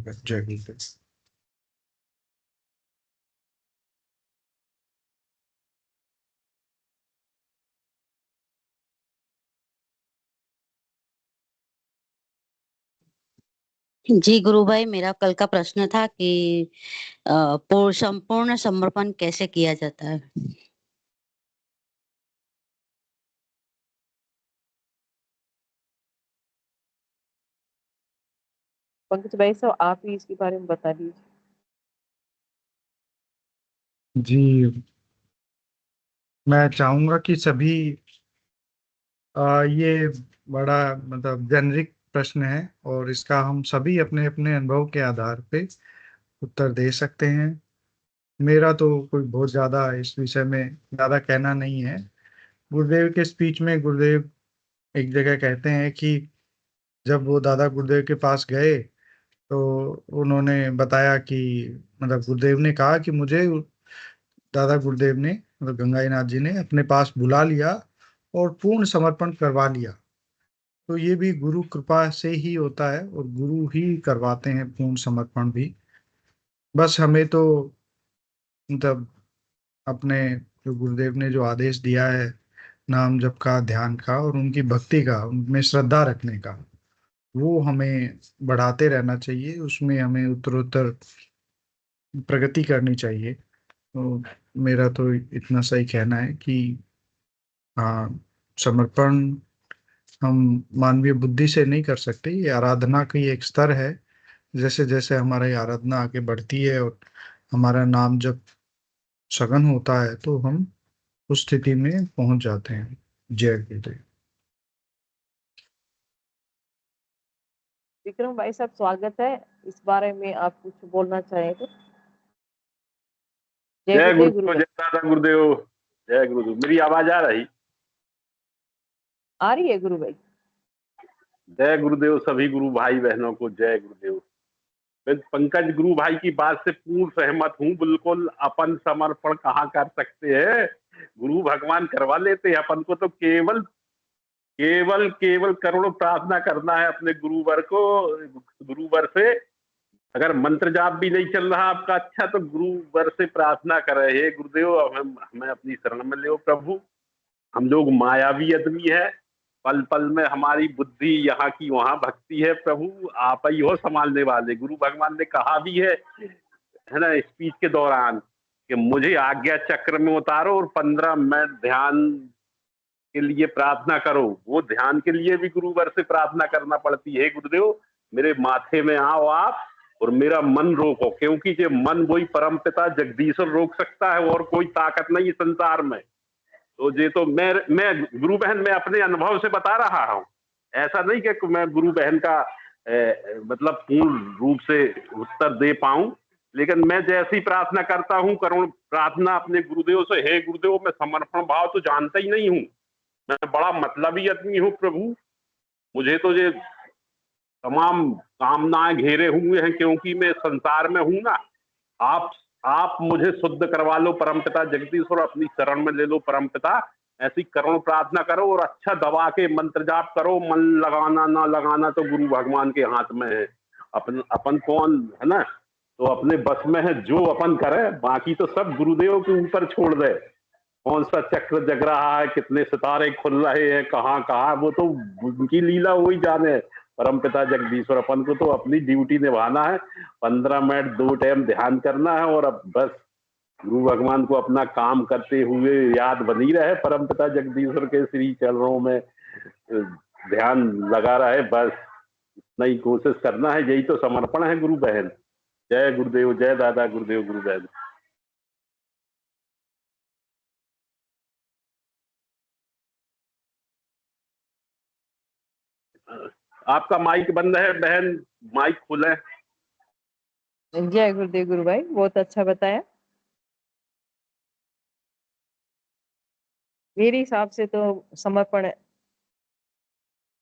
गुरुदेव, जय गुरुदेव। जी गुरु भाई, मेरा कल का प्रश्न था कि संपूर्ण समर्पण कैसे किया जाता है। पंकज भाई साहब, आप ही इसके बारे में बता दीजिए। जी, मैं चाहूंगा कि सभी ये बड़ा मतलब जेनरिक प्रश्न है और इसका हम सभी अपने अपने अनुभव के आधार पे उत्तर दे सकते हैं। मेरा तो कोई बहुत ज्यादा इस विषय में ज्यादा कहना नहीं है। गुरुदेव के स्पीच में गुरुदेव एक जगह कहते हैं कि जब वो दादा गुरुदेव के पास गए तो उन्होंने बताया कि मतलब गुरुदेव ने कहा कि मुझे दादा गुरुदेव ने मतलब गंगाईनाथ जी ने अपने पास बुला लिया और पूर्ण समर्पण करवा लिया। तो ये भी गुरु कृपा से ही होता है और गुरु ही करवाते हैं पूर्ण समर्पण भी। बस हमें तो मतलब अपने जो गुरुदेव ने जो आदेश दिया है नाम जप का, ध्यान का और उनकी भक्ति का, उनमें श्रद्धा रखने का, वो हमें बढ़ाते रहना चाहिए। उसमें हमें उत्तरोत्तर प्रगति करनी चाहिए। तो मेरा तो इतना सही कहना है कि हाँ, समर्पण हम मानवीय बुद्धि से नहीं कर सकते। ये आराधना की एक स्तर है। जैसे जैसे हमारी आराधना आगे बढ़ती है और हमारा नाम जब सघन होता है तो हम उस स्थिति में पहुंच जाते हैं। जय गुरुदेव। विक्रम भाई साहब, स्वागत है। इस बारे में आप कुछ बोलना चाहें तो। जय गुरुदेव, गुरुदेव, जय दादा गुरुदेव, जय गुरुदेव। मेरी आवाज आ रही? आ रही है गुरु भाई। जय गुरुदेव सभी गुरु भाई बहनों को, जय गुरुदेव। मैं पंकज गुरु भाई की बात से पूर्ण सहमत हूँ। बिल्कुल अपन समर्पण कहाँ कर सकते हैं, गुरु भगवान करवा लेते हैं। अपन को तो केवल केवल केवल करोड़ों प्रार्थना करना है अपने गुरुवर को, गुरुवर से। अगर मंत्र जाप भी नहीं चल रहा आपका अच्छा, तो गुरुवर से प्रार्थना करे, हे गुरुदेव हमें अपनी शरण में ले प्रभु। हम लोग मायावी आदमी है, पल पल में हमारी बुद्धि यहाँ की वहां भक्ति है। प्रभु आप ही हो संभालने वाले। गुरु भगवान ने कहा भी है ना, स्पीच के दौरान कि मुझे आज्ञा चक्र में उतारो और 15 मिनट ध्यान के लिए प्रार्थना करो। वो ध्यान के लिए भी गुरुवर से प्रार्थना करना पड़ती है। गुरुदेव मेरे माथे में आओ आप और मेरा मन रोको, क्योंकि ये मन वही परम पिता जगदीश्वर रोक सकता है और कोई ताकत नहीं संसार में। तो ये तो मैं गुरु बहन मैं अपने अनुभव से बता रहा हूँ। ऐसा नहीं कि मैं गुरु बहन का मतलब पूर्ण रूप से उत्तर दे पाऊं, लेकिन मैं जैसी प्रार्थना करता हूँ करुण प्रार्थना अपने गुरुदेव से, हे गुरुदेव मैं समर्पण भाव तो जानता ही नहीं हूँ, मैं बड़ा मतलबी आदमी हूँ प्रभु। मुझे तो ये तमाम कामनाएं घेरे हुए हैं, क्योंकि मैं संसार में हूं ना। आप मुझे शुद्ध करवा लो परमपिता जगदीश्वर, अपनी शरण में ले लो परमपिता। ऐसी करुण प्रार्थना करो और अच्छा दबा के मंत्र जाप करो। मन लगाना ना लगाना तो गुरु भगवान के हाथ में है। अपन कौन है ना, तो अपने बस में है जो अपन करे, बाकी तो सब गुरुदेव के ऊपर छोड़ दे। कौन सा चक्र जग रहा है, कितने सितारे खुल रहे हैं, कहाँ कहाँ, वो तो उनकी लीला वही जाने। परमपिता जगदीश्वर, अपन को तो अपनी ड्यूटी निभाना है। 15 मिनट 2 टाइम ध्यान करना है और अब बस गुरु भगवान को अपना काम करते हुए याद बनी रहे। परमपिता जगदीश्वर के श्री चरणों में ध्यान लगा रहे, बस इतना ही कोशिश करना है। यही तो समर्पण है गुरु बहन। जय गुरुदेव, जय दादा गुरुदेव, गुरु बहन। आपका माइक बंद है बहन, माइक खुला है। जय गुरुदेव गुरु भाई, बहुत अच्छा बताया। मेरे हिसाब से तो समर्पण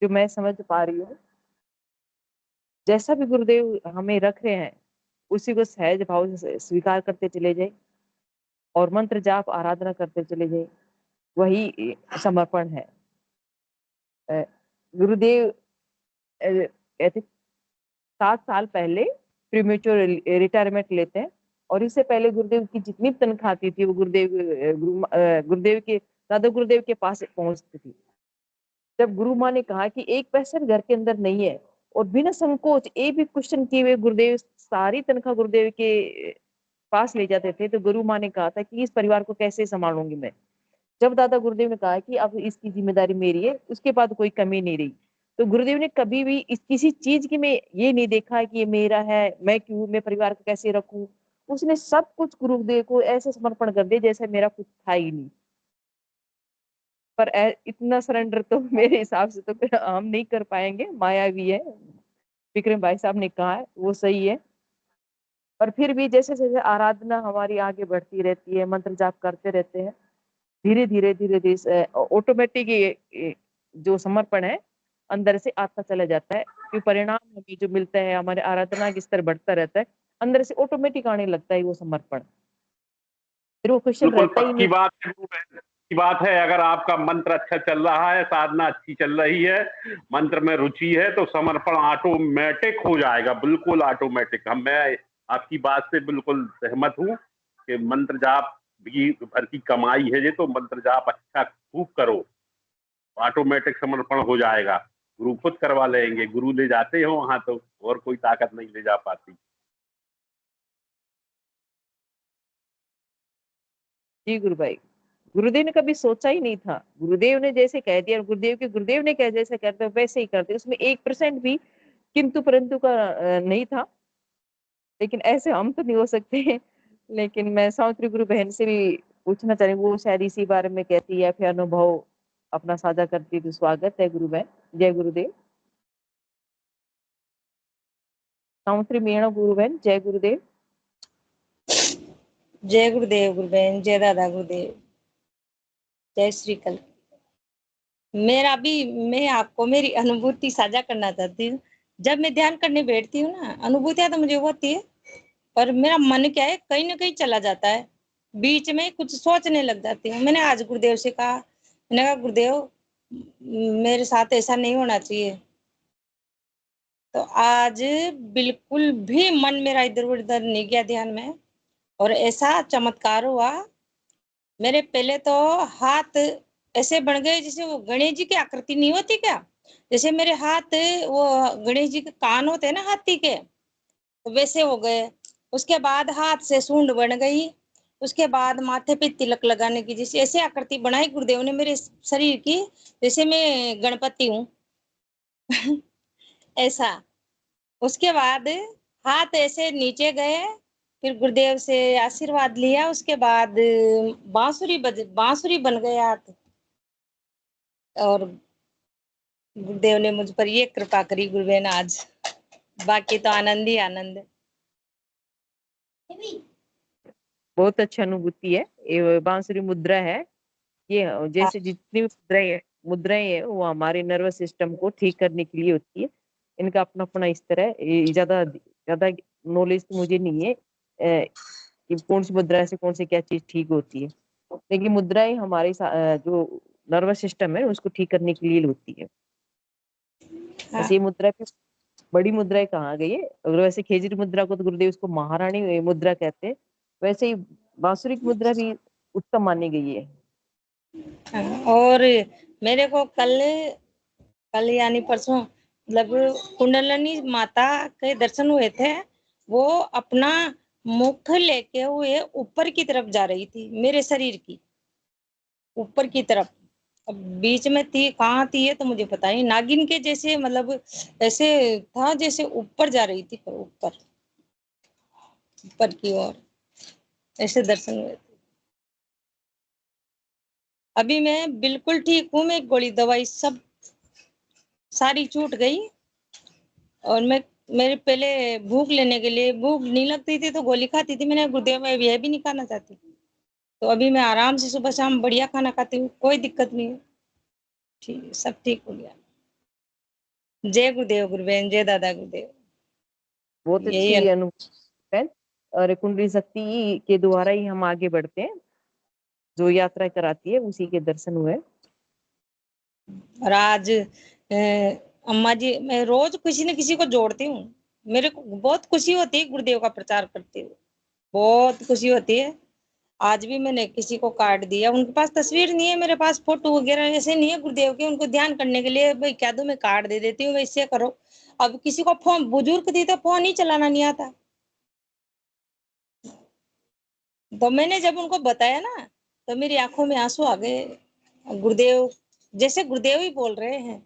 जो मैं समझ पा रही हूँ, जैसा भी गुरुदेव हमें रख रहे हैं उसी को सहज भाव से स्वीकार करते चले जाए और मंत्र जाप आराधना करते चले जाए, वही समर्पण है। गुरुदेव कहते 7 साल पहले प्रीमेच्योर रिटायरमेंट लेते हैं। और इससे पहले गुरुदेव की जितनी भी तनख्वाह आती थी वो गुरुदेव के दादा गुरुदेव के पास पहुंचती थी। जब गुरु माँ ने कहा कि एक पैसा भी घर के अंदर नहीं है और बिना संकोच एक भी क्वेश्चन किए हुए गुरुदेव सारी तनख्वाह गुरुदेव के पास ले जाते थे, तो गुरु माँ ने कहा था कि इस परिवार को कैसे संभालूंगी मैं। जब दादा गुरुदेव ने कहा कि अब इसकी जिम्मेदारी मेरी है, उसके बाद कोई कमी नहीं रही। तो गुरुदेव ने कभी भी इस किसी चीज की में ये नहीं देखा कि ये मेरा है, मैं क्यों, मैं परिवार को कैसे रखूं। उसने सब कुछ गुरुदेव को ऐसे समर्पण कर दिया जैसे मेरा कुछ था ही नहीं। पर इतना सरेंडर तो मेरे हिसाब से तो फिर हम नहीं कर पाएंगे, माया भी है। विक्रम भाई साहब ने कहा है वो सही है। पर फिर भी जैसे जैसे आराधना हमारी आगे बढ़ती रहती है, मंत्र जाप करते रहते हैं, धीरे धीरे धीरे धीरे ऑटोमेटिक जो समर्पण है अंदर से आता चला जाता है। कि परिणाम हमें जो मिलता है, हमारे आराधना का स्तर बढ़ता रहता है, अंदर से ऑटोमेटिक आने लगता है वो समर्पण। फिर वो क्वेश्चन बिल्कुल रहता ही पक्की नहीं। बात है, की बात है। अगर आपका मंत्र अच्छा चल रहा है, साधना अच्छी चल रही है, मंत्र में रुचि है, तो समर्पण ऑटोमेटिक हो जाएगा, बिल्कुल ऑटोमेटिक। मैं आपकी बात से बिल्कुल सहमत हूँ कि मंत्र जाप भी भर की कमाई है। ये तो मंत्र जाप अच्छा खूब करो, ऑटोमेटिक समर्पण हो जाएगा। गुरु खुद करवा लेंगे, गुरु ले जाते हो वहां तो, और कोई ताकत नहीं ले जा पाती। जी गुरु भाई, गुरुदेव ने कभी सोचा ही नहीं था। गुरुदेव ने जैसे कह दिया, गुरुदेव ने कह जैसे करते वैसे ही करते, उसमें 1% भी किंतु परंतु का नहीं था। लेकिन ऐसे हम तो नहीं हो सकते। लेकिन मैं सावित्री गुरु बहन से भी पूछना चाह रही हूँ, वो शायद इसी बारे में कहती है या फिर अनुभव अपना साझा करती है। तो स्वागत है गुरु बहन। जय गुरुदेव। सावित्री मीणा गुरु बहन, जय गुरुदेव। जय गुरुदेव गुरु बहन, जय दादा गुरुदेव, जय श्री कल। मैं आपको मेरी अनुभूति साझा करना चाहती हूँ। जब मैं ध्यान करने बैठती हूँ ना, अनुभूतियां तो मुझे होती है, पर मेरा मन क्या है कहीं ना कहीं चला जाता है, बीच में कुछ सोचने लग जाती हूँ। मैंने आज गुरुदेव से कहा, मैंने कहा गुरुदेव मेरे साथ ऐसा नहीं होना चाहिए। तो आज बिल्कुल भी मन मेरा इधर उधर नहीं गया ध्यान में, और ऐसा चमत्कार हुआ। मेरे पहले तो हाथ ऐसे बन गए जैसे वो गणेश जी की आकृति नहीं होती क्या, जैसे मेरे हाथ वो गणेश जी के कान होते हैं ना हाथी के, तो वैसे हो गए। उसके बाद हाथ से सूंड बन गई। उसके बाद माथे पे तिलक लगाने की जैसे ऐसे आकृति बनाई गुरुदेव ने मेरे शरीर की, जैसे मैं गणपति हूँ। ऐसा। उसके बाद हाथ ऐसे नीचे गए, फिर गुरुदेव से आशीर्वाद लिया। उसके बाद बांसुरी बन गए हाथ, और गुरुदेव ने मुझ पर ये कृपा करी गुरुदेव ने आज। बाकी तो आनंद ही आनंद है। बहुत अच्छी अनुभूति है। ये बांसुरी मुद्रा है। ये जैसे जितनी मुद्राएं है वो हमारे नर्वस सिस्टम को ठीक करने के लिए होती है। इनका अपना अपना स्तर है। ये ज्यादा ज्यादा नॉलेज तो मुझे नहीं है कि कौन सी मुद्रा से कौन सी क्या चीज ठीक होती है। लेकिन मुद्राएं हमारे जो नर्वस सिस्टम है उसको ठीक करने के लिए होती है। ऐसे मुद्रा की बड़ी मुद्राएं कहाँ गई है। और वैसे खेजरी मुद्रा को तो गुरुदेव उसको महारानी मुद्रा कहते हैं, वैसे ही बांसुरी की मुद्रा भी उत्तम मानी गई है। और मेरे को कल यानी परसों मतलब कुंडलनी माता के दर्शन हुए थे। वो अपना मुख लेके हुए ऊपर की तरफ जा रही थी, मेरे शरीर की ऊपर की तरफ। अब बीच में थी, कहाँ थी ये तो मुझे पता नहीं। नागिन के जैसे मतलब ऐसे था जैसे ऊपर जा रही थी, पर ऊपर की ओर ऐसे दर्शन हुए थे। अभी मैं बिल्कुल ठीक हूँ। मैं गोली दवाई सब सारी छूट गई, और मेरे पहले भूख लेने के लिए भूख नहीं लगती थी तो गोली खाती थी। मैंने गुरुदेव में यह भी नहीं खाना चाहती, तो अभी मैं आराम से सुबह शाम बढ़िया खाना खाती हूँ, कोई दिक्कत नहीं है। ठीक है, सब ठीक हो गया। जय गुरुदेव गुरुबेन, जय दादा गुरुदेव। बहुत यही अच्छी अनुभव है। और कुंडली शक्ति के द्वारा ही हम आगे बढ़ते हैं। जो यात्रा कराती है उसी के दर्शन हुए। और आज अम्मा जी मैं रोज किसी न किसी को जोड़ती हूँ। मेरे को बहुत खुशी होती है गुरुदेव का प्रचार करते हुए, बहुत खुशी होती है। आज भी मैंने किसी को कार्ड दिया, उनके पास तस्वीर नहीं है, मेरे पास फोटो वगैरह ऐसे नहीं है गुरुदेव के, उनको ध्यान करने के लिए भाई क्या दो मैं कार्ड दे देती हूँ, वैसे करो। अब किसी को फोन, बुजुर्ग थी तो फोन ही चलाना नहीं आता, तो मैंने जब उनको बताया ना तो मेरी आंखों में आंसू आ गए। गुरुदेव जैसे गुरुदेव ही बोल रहे हैं।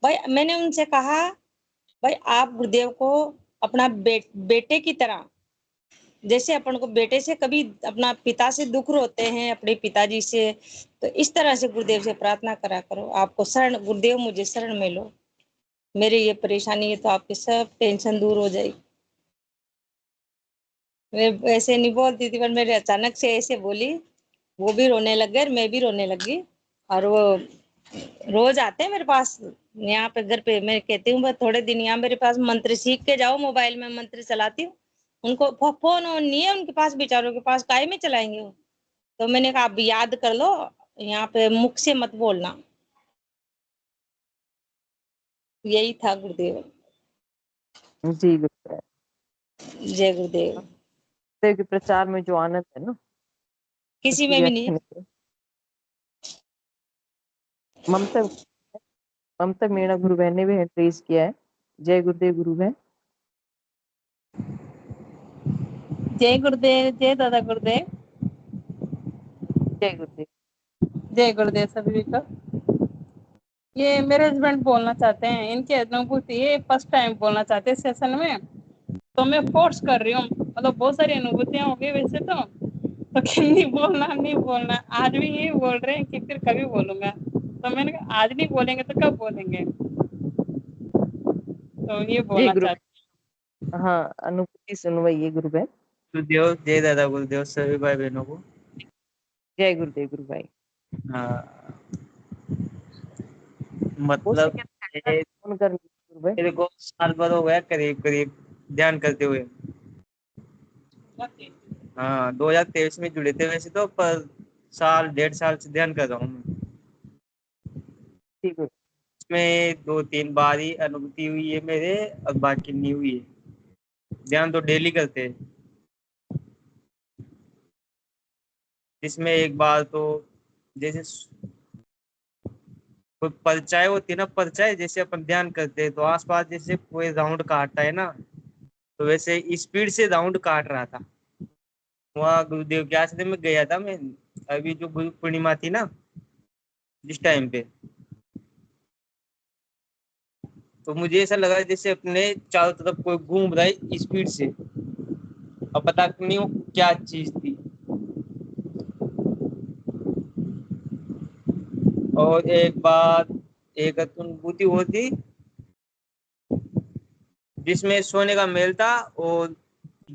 भाई मैंने उनसे कहा, भाई आप गुरुदेव को अपना बेटे की तरह, जैसे अपन को बेटे से कभी अपना पिता से दुख रोते हैं, अपने पिताजी से, तो इस तरह से गुरुदेव से प्रार्थना करा करो, आपको शरण, गुरुदेव मुझे शरण में लो, मेरी ये परेशानी है तो आपकी सब टेंशन दूर हो जाएगी। मैं ऐसे नहीं बोलती थी, पर मेरे अचानक से ऐसे बोली, वो भी रोने लग गए, मैं भी रोने लगी। और वो रोज आते हैं मेरे पास यहाँ पे घर पे, मैं कहती हूँ बस थोड़े दिन यहाँ मेरे पास मंत्र सीख के जाओ, मोबाइल में मंत्र चलाती हूँ। उनको फोन ऑन नहीं है उनके पास, बेचारों के पास, काहे में चलाएंगे वो। तो मैंने कहा आप याद कर लो, यहाँ पे मुख से मत बोलना। यही था गुरुदेव। जी गुरुदेव। जय गुरुदेव। गुरुदेव के प्रचार में जो आनंद है ना, किसी उसकी में भी व्याख्या नहीं। नहीं है। ममता ममता मीणा गुरु बहन ने भी हैंड रेज किया है। जय गुरुदेव गुरु बहन। जय गुरुदेव, जय दादा गुरुदेव, जय गुरुदेव। जय गुरुदेव सभी को। ये मेरे हस्बैंड बोलना चाहते हैं, इनकी अनुभूति ये फर्स्ट टाइम बोलना चाहते हैं सेशन में, तो मैं फोर्स कर रही हूँ। मतलब बहुत सारी अनुभूतियां हो गई वैसे तो नहीं बोलना नहीं बोलना, आज भी यही बोल रहे हैं कि फिर कभी बोलूंगा, तो मैंने कहा आज नहीं बोलेंगे तो कब बोलेंगे, तो ये जी बोलना गुरु। चाहते हाँ, अनुभूति सुनवाइए गुरु बहन। गुरुदेव, जय दादा गुरुदेव सभी भाई बहनों को। जय गुरुदेव गुरु भाई। हाँ, हो मतलब सके तो ये फोन कर गुरु भाई। मेरे को साल भर हो गया करीब करीब ध्यान करते हुए। हैं। हाँ, 2023 में जुड़े थे वैसे तो, पर साल 1.5 साल से ध्यान कर रहा हूँ मैं। जी गुरु। इसमें 2-3 बार ही अनुभूति हुई है मेरे, और बाकी नहीं हुई है। ध्यान तो डेली करते हैं, जिसमें एक बार तो जैसे कोई परछाई होती है ना, परछाई जैसे अपन ध्यान करते हैं तो आसपास जैसे कोई राउंड काटता है ना, तो वैसे स्पीड से राउंड काट रहा था। वहाँ गुरुदेव के आश्रम में गया था मैं, अभी जो गुरु पूर्णिमा थी ना, जिस टाइम पे, तो मुझे ऐसा लगा जैसे अपने चारों तरफ कोई घूम रहा है स्पीड से। अब पता नहीं वो क्या चीज थी। और एक बार एक अनुभूति होती जिसमें सोने का महल था और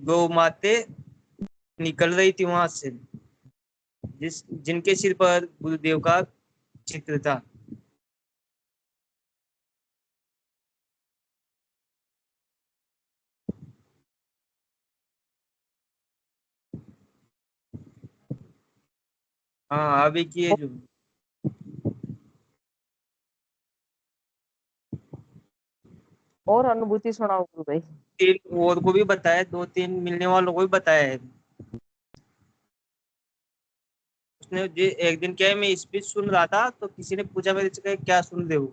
गौ माते निकल रही थी वहां से, जिनके सिर पर गुरुदेव का चित्र था। हाँ, अभी किए जो और अनुभूति सुनाओ गुरु भाई। 3 और को भी बताया, 2-3 मिलने वालों को भी बताया है। उसने एक दिन क्या है, मैं स्पीच सुन रहा था तो किसी ने पूछा मेरे से क्या सुन रहे हो।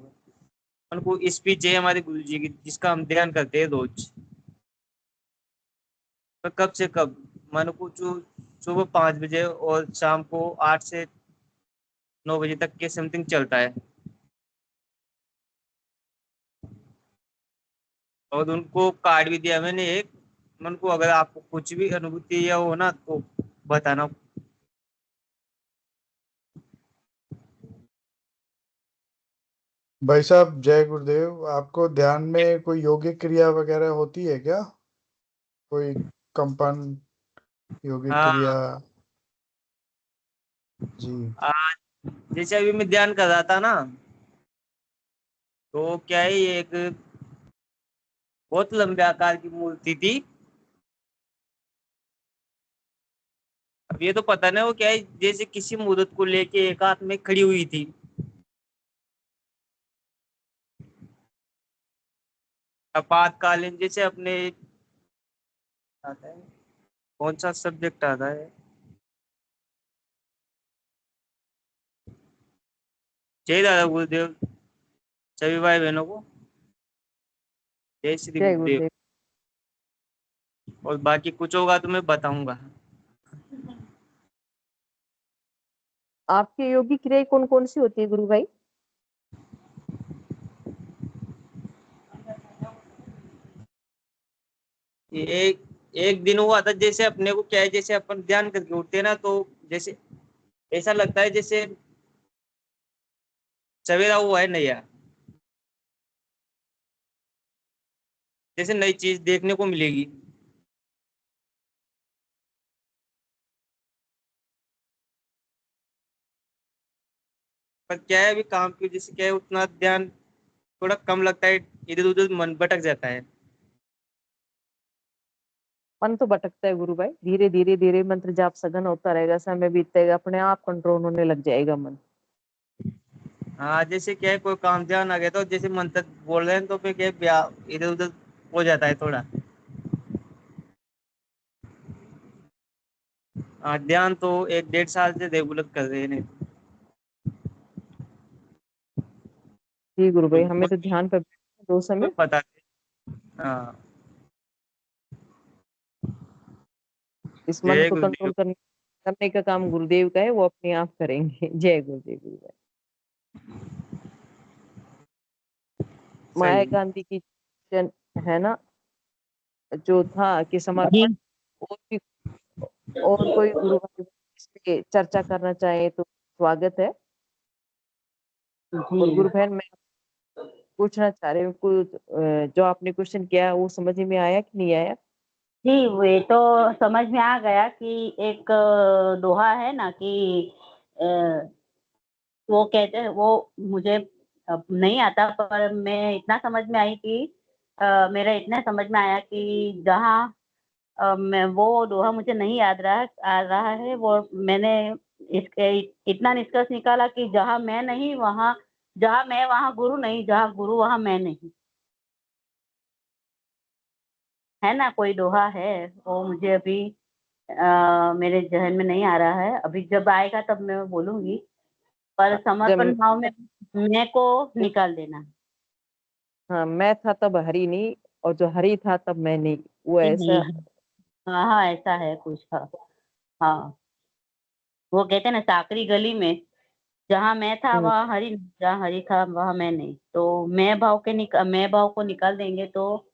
उनको स्पीच है हमारे गुरु जी की, जिसका हम ध्यान करते हैं रोज। तो कब से कब, मानो कुछ सुबह 5 बजे और शाम को 8 से 9 बजे तक के समथिंग चलता है। और उनको कार्ड भी दिया मैंने एक, उनको अगर आपको कुछ भी अनुभूति या हो ना तो बताना। भाई साहब जय गुरुदेव, आपको ध्यान में कोई योगिक क्रिया वगैरह होती है क्या? कोई कंपन, योगिक क्रिया? हाँ, जी। आज जैसे अभी मैं ध्यान कर रहा था ना, तो क्या है, ये एक बहुत लंबे आकार की मूर्ति थी। अब ये तो पता नहीं वो क्या है, जैसे किसी मूर्त को लेके एक हाथ में खड़ी हुई थी। आपातकालीन जैसे अपने आता है, कौन सा सब्जेक्ट आता है? जय दादा गुरुदेव, सभी भाई बहनों को जय श्री जय गुरुदेव। गुरुदेव। और बाकी कुछ होगा तो मैं बताऊंगा। आपकी योगी क्रियाएं कौन कौन सी होती है गुरु भाई? ये एक दिन हुआ था, जैसे अपने को क्या है, जैसे अपन ध्यान करके उठते हैं ना, तो जैसे ऐसा लगता है जैसे सवेरा हुआ है नया, जैसे नई चीज देखने को मिलेगी। पर क्या है, अभी काम की वजह से क्या है, उतना ध्यान थोड़ा कम लगता है, इधर उधर मन भटक जाता है। मन तो भटकता है गुरु भाई, धीरे धीरे धीरे मंत्र जाप सघन होता रहेगा, समय बीतेगा, अपने आप कंट्रोल होने लग जाएगा मन। हाँ, जैसे क्या है, कोई काम ध्यान आ गया तो जैसे मंत्र बोल रहे हैं तो फिर क्या है, इधर उधर हो जाता है थोड़ा। हाँ, ध्यान तो 1-1.5 साल से रेगुलर कर रहे हैं। नहीं जी गुरु भाई, तो हमें तो ध्यान पर दो तो समय। पता है। हाँ, इस मन जय को गुरुदेव। कंट्रोल करने का काम गुरुदेव का है, वो अपने आप करेंगे। जय गुरुदेव गुरु भाई। माया सही। गांधी की है ना, जो था कि समर्पण। और भी और कोई गुरु भाई इस पे चर्चा करना चाहे तो स्वागत है। और गुरु बहन, मैं पूछना चाह रही हूँ कुछ, जो आपने क्वेश्चन किया वो समझ में आया कि नहीं आया? जी, वे तो समझ में आ गया कि एक दोहा है ना कि अ, वो कहते हैं, वो मुझे अब नहीं आता, पर मैं इतना समझ में आई कि मेरा इतना समझ में आया कि जहाँ मैं वो दोहा मुझे नहीं याद रहा आ रहा है, वो मैंने इसके इतना निष्कर्ष निकाला कि जहाँ मैं नहीं वहाँ, जहाँ मैं वहाँ गुरु नहीं, जहाँ गुरु वहाँ मैं नहीं। है ना, कोई दोहा है, वो मुझे अभी मेरे ज़हन में नहीं आ रहा है, अभी जब आएगा तब मैं बोलूँगी, पर समर्पण जब भाव में मैं को निकाल देना। हाँ, मैं था तब हरि नहीं, और जो हरि था तब मैं नहीं, वो ये ऐसा। नहीं है। हाँ, हाँ, ऐसा है कुछ। हाँ, हाँ, वो कहते हैं ना साकरी गली में, जहाँ मैं था हम्म, वहाँ हरि, जहाँ हरि था वहाँ मैं नहीं। तो मैं भाव को निकाल देंगे तो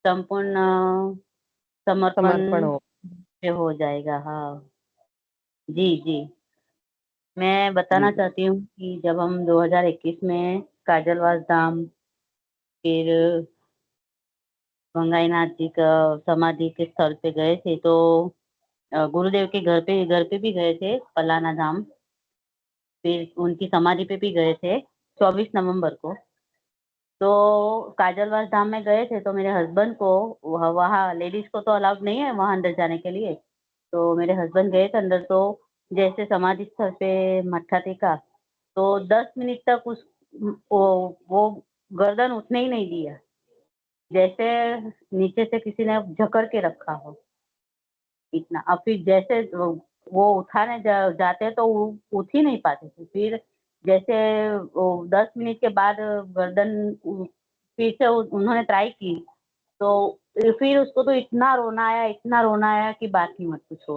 संपूर्ण समर्पण समर्पण हो। पे हो जाएगा। हाँ, जी, जी। मैं जी बताना चाहती हूँ कि जब हम 2021 में काजलवास धाम, फिर गंगाईनाथ जी का समाधि के स्थल पे गए थे, तो गुरुदेव के घर पे भी गए थे, पलाना धाम, फिर उनकी समाधि पे भी गए थे 24 नवंबर को। तो काजलवास धाम में गए थे, तो मेरे हस्बैंड को वहाँ लेडीज को तो अलाउड नहीं है वहाँ अंदर जाने के लिए, तो मेरे हस्बैंड गए थे अंदर। तो जैसे समाधि स्थल पे मत्था टेका, तो 10 मिनट तक वो गर्दन उठने ही नहीं दिया, जैसे नीचे से किसी ने जकड़ के रखा हो, इतना। अब फिर जैसे वो उठाने जाते तो वो उठ ही नहीं पाते थे। फिर जैसे वो 10 मिनट के बाद गर्दन फिर से उन्होंने ट्राई की, तो फिर उसको तो इतना रोना आया कि बात ही मत पूछो।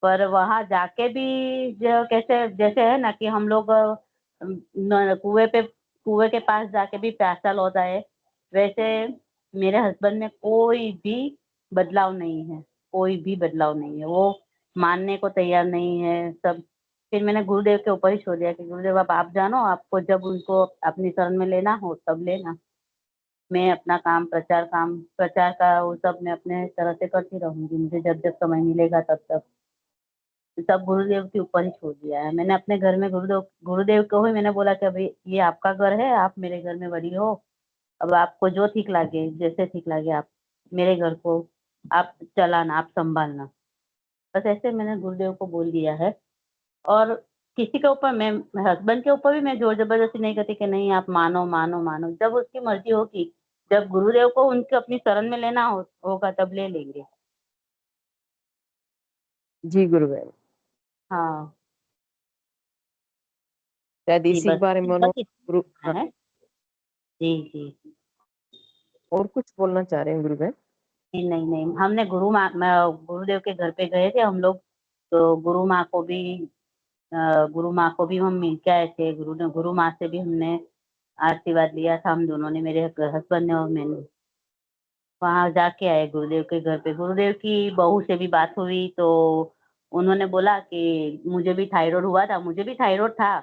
पर वहां जाके भी जो कैसे जैसे है ना कि हम लोग कुएं के पास जाके भी प्यासा लौट आए, वैसे मेरे हस्बैंड में कोई भी बदलाव नहीं है, कोई भी बदलाव नहीं है, वो मानने को तैयार नहीं है सब। फिर मैंने गुरुदेव के ऊपर ही छोड़ दिया कि गुरुदेव अब आप जानो, आपको जब उनको अपनी शरण में लेना हो तब लेना, मैं अपना प्रचार का वो सब मैं अपने तरह से करती रहूंगी, मुझे जब जब समय मिलेगा तब तब। सब गुरुदेव के ऊपर ही छोड़ दिया है मैंने अपने घर में। गुरुदेव को ही मैंने बोला कि अभी ये आपका घर है, आप मेरे घर में बड़ी हो, अब आपको जो ठीक लगे, जैसे ठीक लगे, आप मेरे घर को आप चलाना, आप संभालना। बस ऐसे मैंने गुरुदेव को बोल दिया है। और किसी के ऊपर मैं हस्बैंड के ऊपर भी मैं जोर जबरदस्ती नहीं करती कि नहीं आप मानो मानो मानो, जब उसकी मर्जी होगी जब गुरुदेव को उनके अपनी शरण में लेना होगा तब ले लेंगे। जी गुरुदेव, हाँ शायद जी, इसी के बस बारे में बस गुरु है। जी जी। और कुछ बोलना चाह रहे हैं गुरुदेव? नहीं नहीं नहीं, हमने गुरुदेव के घर पे गए थे हम लोग, तो गुरु माँ को भी हम मिल के आए थे। गुरु माँ से भी हमने आशीर्वाद लिया था, हम दोनों ने, मेरे हस्बैंड ने और मैंने। वहां जाके आए गुरुदेव के घर पे। गुरुदेव की बहू से भी बात हुई तो उन्होंने बोला कि मुझे भी थायराइड हुआ था, मुझे भी थायराइड था,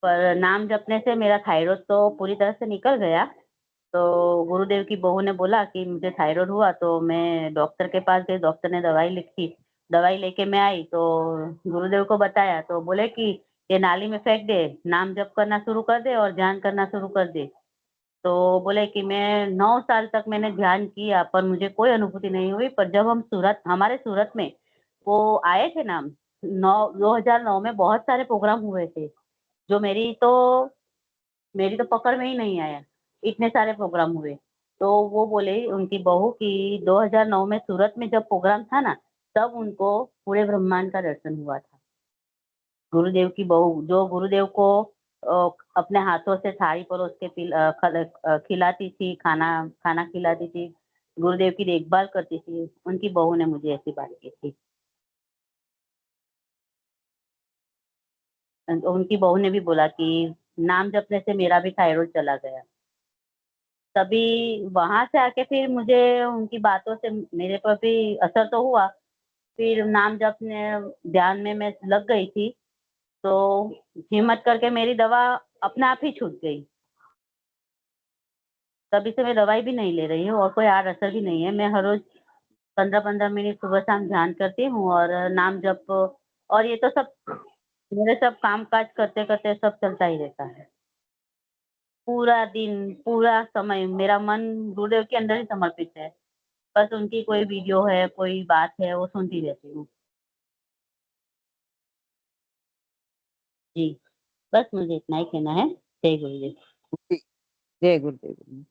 पर नाम जपने से मेरा थायराइड तो पूरी तरह से निकल गया। तो गुरुदेव की बहू ने बोला कि मुझे थायराइड हुआ, तो मैं डॉक्टर के पास गई, डॉक्टर ने दवाई लिखी, दवाई लेके मैं आई तो गुरुदेव को बताया तो बोले कि ये नाली में फेंक दे, नाम जप करना शुरू कर दे और ध्यान करना शुरू कर दे। तो बोले कि मैं 9 साल तक मैंने ध्यान किया पर मुझे कोई अनुभूति नहीं हुई, पर जब हम हमारे सूरत में वो आए थे ना, 2009 में बहुत सारे प्रोग्राम हुए थे, जो मेरी तो पकड़ में ही नहीं आया, इतने सारे प्रोग्राम हुए। तो वो बोले उनकी बहू कि 2009 में सूरत में जब प्रोग्राम था ना, तब उनको पूरे ब्रह्मांड का दर्शन हुआ था। गुरुदेव की बहू जो गुरुदेव को अपने हाथों से थाली परोस के खिलाती थी, खाना खाना खिलाती थी, गुरुदेव की देखभाल करती थी, उनकी बहू ने मुझे ऐसी बात की थी। उनकी बहू ने भी बोला कि नाम जपने से मेरा भी थायराइड चला गया। तभी वहां से आके फिर मुझे उनकी बातों से मेरे पर भी असर तो हुआ। फिर नाम जपने ध्यान में मैं लग गई थी, तो हिम्मत करके मेरी दवा अपने आप ही छूट गई। तभी से मैं दवाई भी नहीं ले रही हूँ और कोई आड़ असर भी नहीं है। मैं हर रोज 15-15 मिनट सुबह शाम ध्यान करती हूँ और नाम जप, और ये तो सब मेरे सब काम काज करते करते सब चलता ही रहता है। पूरा दिन पूरा समय मेरा मन गुरुदेव के अंदर ही समर्पित है। बस उनकी कोई वीडियो है, कोई बात है, वो सुनती रहती हूँ। जी, बस मुझे इतना ही कहना है। जय गुरुदेव। जी, जय गुरुदेव।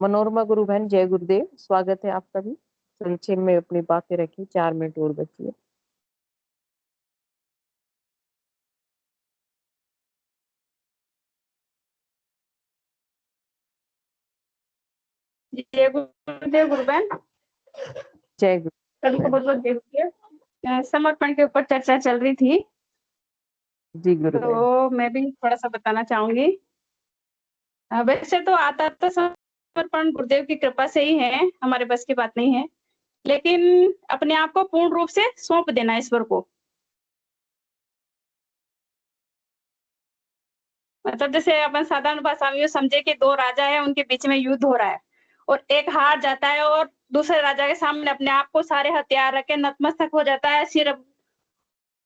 मनोरमा गुरु बहन, जय गुरुदेव, स्वागत है आपका भी। संक्षेप में अपनी बातें रखिए, 4 मिनट और बचिए। जय गुरुदेव गुरुबहन, जय गुरु। सभी को बहुत बहुत जय गुरुदेव। समर्पण के ऊपर चर्चा चल रही थी, जी गुरुदेव। तो मैं भी थोड़ा सा बताना चाहूंगी। वैसे तो आता तो समर्पण गुरुदेव की कृपा से ही है, हमारे बस की बात नहीं है, लेकिन अपने आप को पूर्ण रूप से सौंप देना ईश्वर को। मतलब जैसे अपन साधारण भाषा में समझे कि 2 राजा है, उनके बीच में युद्ध हो रहा है और एक हार जाता है और दूसरे राजा के सामने अपने आप को सारे हथियार रख के नतमस्तक हो जाता है, सिर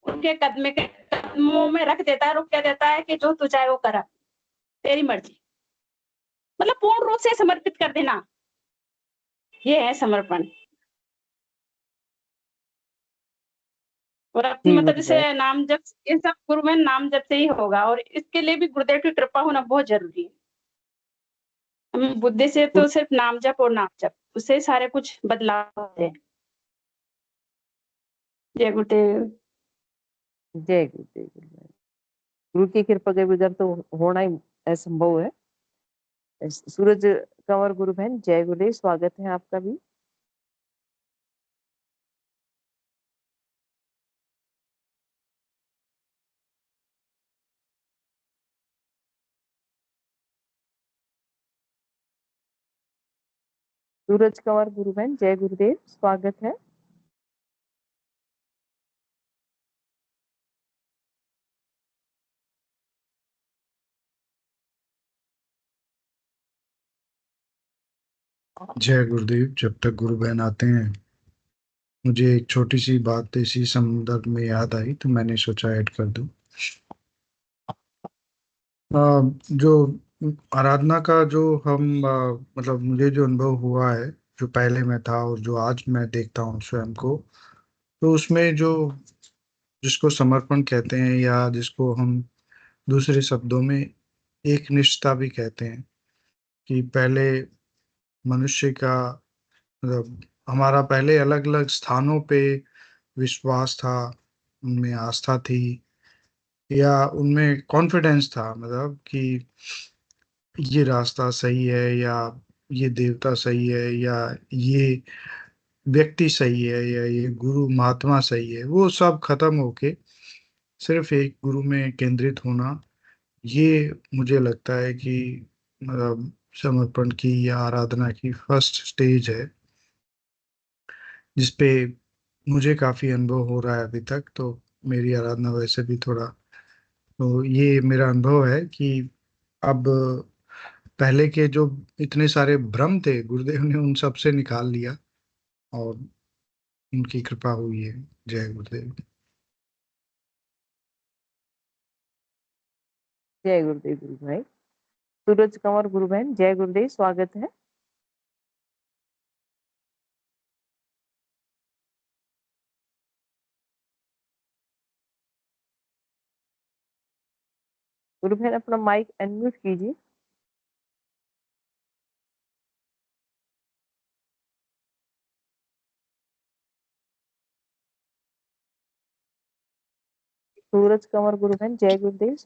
उनके कदमों में रख देता है, रुक के देता है कि जो तू चाहे वो कर, तेरी मर्जी। मतलब पूर्ण रूप से समर्पित कर देना, ये है समर्पण। और अपनी जी मतलब गुरुदेव। जैसे नाम जप, ये सब गुरु में नाम जप से ही होगा और इसके लिए भी गुरुदेव की कृपा होना बहुत जरूरी है। हम बुद्धि से तो सिर्फ नाम जप और नाम जप, उससे सारे कुछ बदलाव होते हैं। जय गुरुदेव। जय गुरुदेव गुरुदेव। गुरु की कृपा के बगैर तो होना ही असंभव है। सूरज कंवर गुरु बहन, जय गुरुदेव, स्वागत है आपका भी। सूरज कंवर गुरु बहन, जय गुरुदेव, स्वागत है। जय गुरुदेव। जब तक गुरु बहन आते हैं, मुझे एक छोटी सी बात इसी संदर्भ में याद आई तो मैंने सोचा ऐड कर दूं। जो आराधना का जो हम मतलब मुझे जो अनुभव हुआ है, जो पहले में था और जो आज मैं देखता हूँ स्वयं को, तो उसमें जो जिसको समर्पण कहते हैं या जिसको हम दूसरे शब्दों में एक निष्ठा भी कहते हैं, कि पहले मनुष्य का मतलब हमारा पहले अलग-अलग स्थानों पे विश्वास था, उनमें आस्था थी या उनमें कॉन्फिडेंस था मतलब कि ये रास्ता सही है या ये देवता सही है या ये व्यक्ति सही है या ये गुरु महात्मा सही है, वो सब खत्म होके सिर्फ एक गुरु में केंद्रित होना, ये मुझे लगता है कि मतलब समर्पण की या आराधना की फर्स्ट स्टेज है, जिसपे मुझे काफ़ी अनुभव हो रहा है अभी तक, तो मेरी आराधना वैसे भी थोड़ा तो ये मेरा अनुभव है कि अब पहले के जो इतने सारे भ्रम थे, गुरुदेव ने उन सब से निकाल लिया और उनकी कृपा हुई है। जय गुरुदेव। जय गुरुदेव गुरु भाई। सूरज कंवर गुरु बहन, जय गुरुदेव, स्वागत है। गुरु बहन अपना माइक अनम्यूट कीजिए। सूरज कंवर गुरु बहन, जय गुरुदेव,